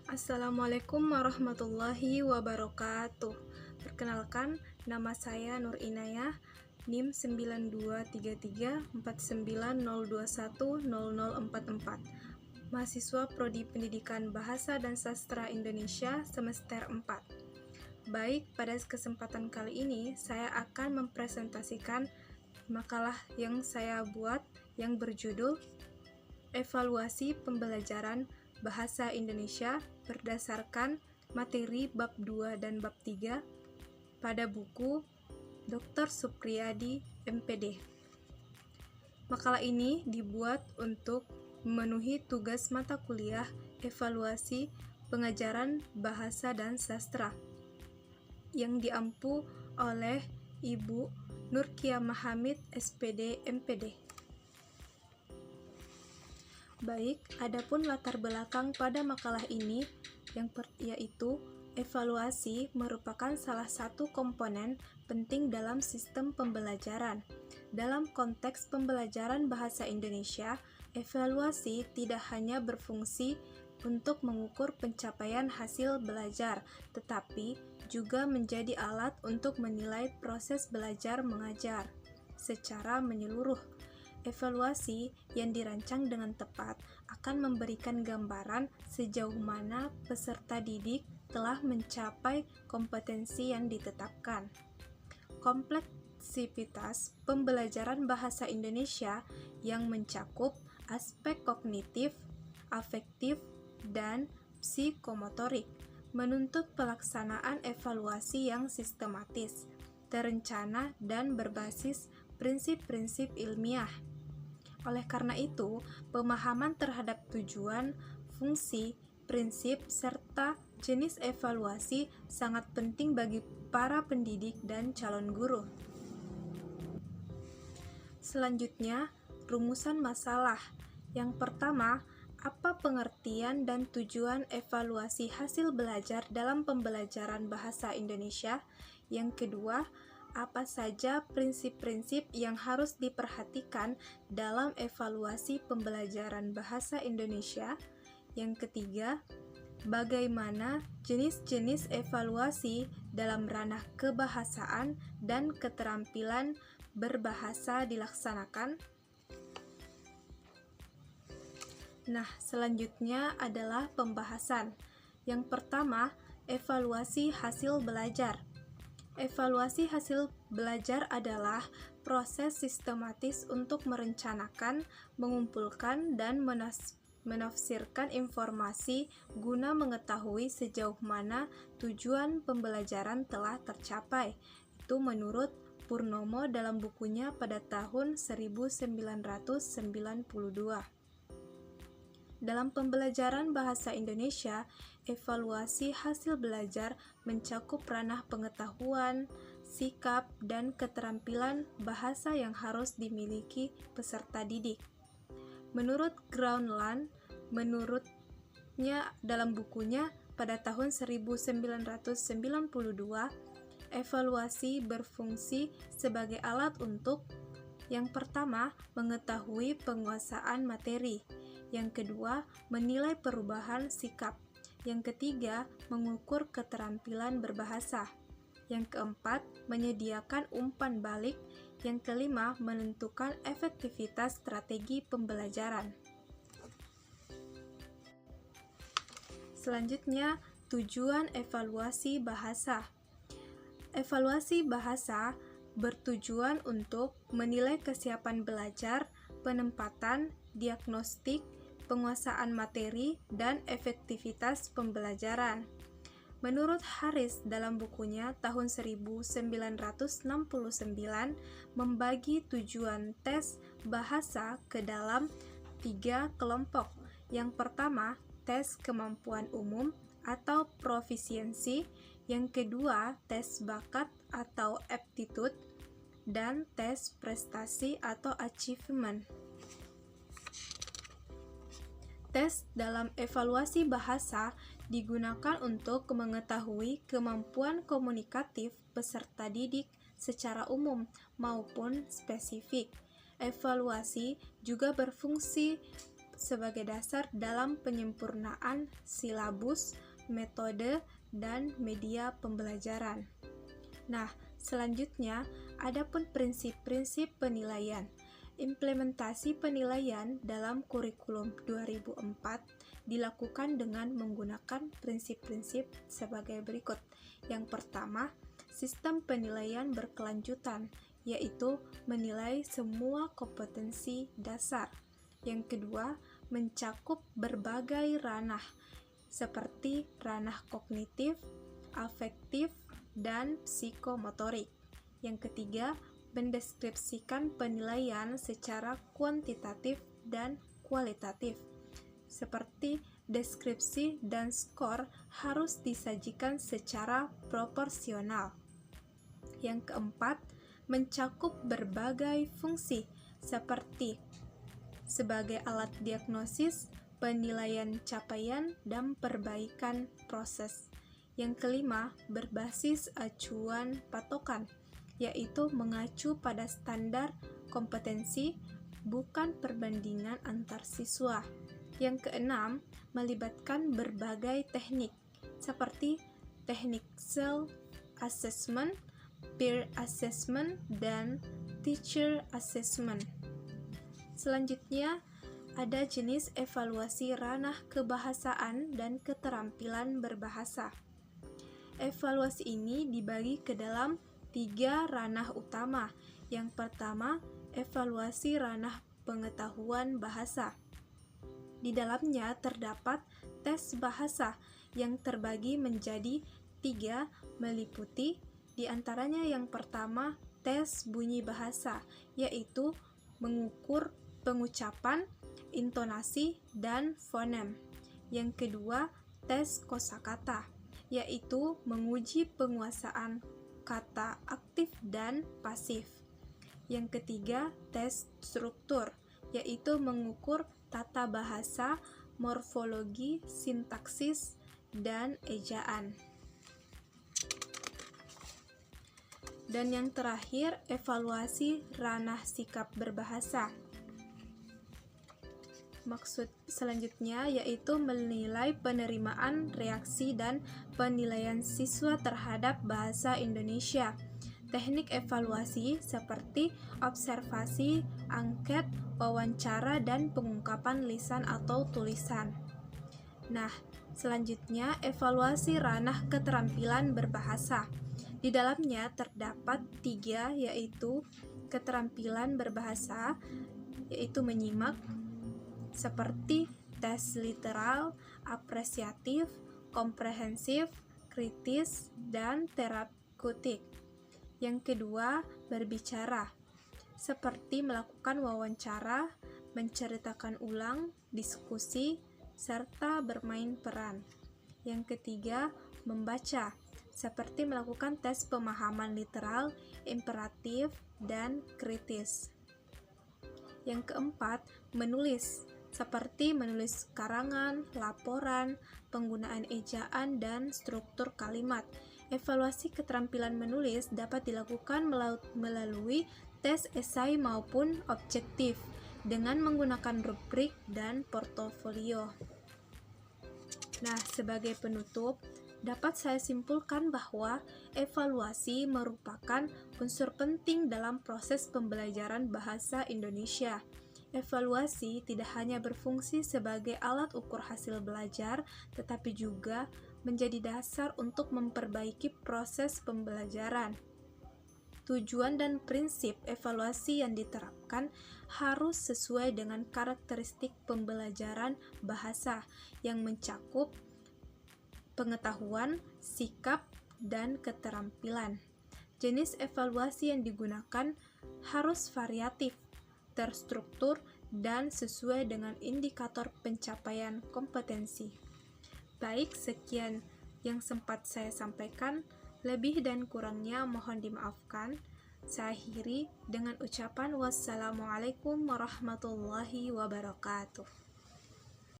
Assalamualaikum warahmatullahi wabarakatuh. Perkenalkan, nama saya Nur Inayah, NIM 92334902100044. Mahasiswa Prodi Pendidikan Bahasa dan Sastra Indonesia semester 4. Baik, pada kesempatan kali ini saya akan mempresentasikan makalah yang saya buat yang berjudul Evaluasi Pembelajaran Bahasa Indonesia berdasarkan materi bab 2 dan bab 3 pada buku Dr. Supriyadi, MPD. Makalah ini dibuat untuk memenuhi tugas mata kuliah evaluasi pengajaran bahasa dan sastra yang diampu oleh Ibu Nurkiamah Hamid, SPD, MPD. Baik, adapun latar belakang pada makalah ini yaitu evaluasi merupakan salah satu komponen penting dalam sistem pembelajaran. Dalam konteks pembelajaran bahasa Indonesia, evaluasi tidak hanya berfungsi untuk mengukur pencapaian hasil belajar, tetapi juga menjadi alat untuk menilai proses belajar mengajar secara menyeluruh. Evaluasi yang dirancang dengan tepat akan memberikan gambaran sejauh mana peserta didik telah mencapai kompetensi yang ditetapkan. Kompleksitas pembelajaran bahasa Indonesia yang mencakup aspek kognitif, afektif, dan psikomotorik menuntut pelaksanaan evaluasi yang sistematis, terencana, dan berbasis prinsip-prinsip ilmiah. Oleh karena itu, pemahaman terhadap tujuan, fungsi, prinsip, serta jenis evaluasi sangat penting bagi para pendidik dan calon guru. Selanjutnya, rumusan masalah. Yang pertama, apa pengertian dan tujuan evaluasi hasil belajar dalam pembelajaran bahasa Indonesia? Yang kedua, apa saja prinsip-prinsip yang harus diperhatikan dalam evaluasi pembelajaran bahasa Indonesia? Yang ketiga, bagaimana jenis-jenis evaluasi dalam ranah kebahasaan dan keterampilan berbahasa dilaksanakan? Nah, selanjutnya adalah pembahasan. Yang pertama, evaluasi hasil belajar. Evaluasi hasil belajar adalah proses sistematis untuk merencanakan, mengumpulkan, dan menafsirkan informasi guna mengetahui sejauh mana tujuan pembelajaran telah tercapai. Itu menurut Purnomo dalam bukunya pada tahun 1992. Dalam pembelajaran bahasa Indonesia, evaluasi hasil belajar mencakup ranah pengetahuan, sikap, dan keterampilan bahasa yang harus dimiliki peserta didik. Menurut Groundland, menurutnya dalam bukunya pada tahun 1992, evaluasi berfungsi sebagai alat untuk yang pertama, mengetahui penguasaan materi. Yang kedua, menilai perubahan sikap. Yang ketiga, mengukur keterampilan berbahasa. Yang keempat, menyediakan umpan balik. Yang kelima, menentukan efektivitas strategi pembelajaran. Selanjutnya, tujuan evaluasi bahasa. Evaluasi bahasa bertujuan untuk menilai kesiapan belajar, penempatan, diagnostik, penguasaan materi, dan efektivitas pembelajaran. Menurut Harris dalam bukunya tahun 1969 membagi tujuan tes bahasa ke dalam 3 kelompok. Yang pertama, tes kemampuan umum atau profisiensi. Yang kedua, tes bakat atau aptitude, dan tes prestasi atau achievement. Tes dalam evaluasi bahasa digunakan untuk mengetahui kemampuan komunikatif peserta didik secara umum maupun spesifik. Evaluasi juga berfungsi sebagai dasar dalam penyempurnaan silabus, metode, dan media pembelajaran. Nah, selanjutnya adapun prinsip-prinsip penilaian. Implementasi penilaian dalam kurikulum 2004 dilakukan dengan menggunakan prinsip-prinsip sebagai berikut. Yang pertama, sistem penilaian berkelanjutan, yaitu menilai semua kompetensi dasar. Yang kedua, mencakup berbagai ranah, seperti ranah kognitif, afektif, dan psikomotorik. Yang ketiga, mendeskripsikan penilaian secara kuantitatif dan kualitatif. Seperti deskripsi dan skor harus disajikan secara proporsional. Yang keempat, mencakup berbagai fungsi seperti sebagai alat diagnosis, penilaian capaian, dan perbaikan proses. Yang kelima, berbasis acuan patokan, yaitu mengacu pada standar kompetensi, bukan perbandingan antar siswa. Yang keenam, melibatkan berbagai teknik, seperti teknik self-assessment, peer assessment, dan teacher assessment. Selanjutnya, ada jenis evaluasi ranah kebahasaan dan keterampilan berbahasa. Evaluasi ini dibagi ke dalam 3 ranah utama. Yang pertama, evaluasi ranah pengetahuan bahasa. Di dalamnya terdapat tes bahasa yang terbagi menjadi 3, meliputi di antaranya yang pertama, tes bunyi bahasa, yaitu mengukur pengucapan, intonasi, dan fonem. Yang kedua, tes kosakata, yaitu menguji penguasaan kata aktif dan pasif. Yang ketiga, tes struktur, yaitu mengukur tata bahasa, morfologi, sintaksis, dan ejaan. Dan yang terakhir, evaluasi ranah sikap berbahasa. Maksud selanjutnya yaitu menilai penerimaan, reaksi, dan penilaian siswa terhadap bahasa Indonesia. Teknik evaluasi seperti observasi, angket, wawancara, dan pengungkapan lisan atau tulisan. Nah, selanjutnya evaluasi ranah keterampilan berbahasa. Di dalamnya terdapat 3, yaitu keterampilan berbahasa, yaitu menyimak, seperti tes literal, apresiatif, komprehensif, kritis, dan terapeutik. Yang kedua, berbicara, seperti melakukan wawancara, menceritakan ulang, diskusi, serta bermain peran. Yang ketiga, membaca, seperti melakukan tes pemahaman literal, imperatif, dan kritis. Yang keempat, menulis, seperti menulis karangan, laporan, penggunaan ejaan, dan struktur kalimat. Evaluasi keterampilan menulis dapat dilakukan melalui tes esai maupun objektif dengan menggunakan rubrik dan portofolio. Nah, sebagai penutup, dapat saya simpulkan bahwa evaluasi merupakan unsur penting dalam proses pembelajaran bahasa Indonesia. Evaluasi tidak hanya berfungsi sebagai alat ukur hasil belajar, tetapi juga menjadi dasar untuk memperbaiki proses pembelajaran. Tujuan dan prinsip evaluasi yang diterapkan harus sesuai dengan karakteristik pembelajaran bahasa yang mencakup pengetahuan, sikap, dan keterampilan. Jenis evaluasi yang digunakan harus variatif, terstruktur, dan sesuai dengan indikator pencapaian kompetensi. Baik, sekian yang sempat saya sampaikan. Lebih dan kurangnya mohon dimaafkan. Saya akhiri dengan ucapan wassalamualaikum warahmatullahi wabarakatuh.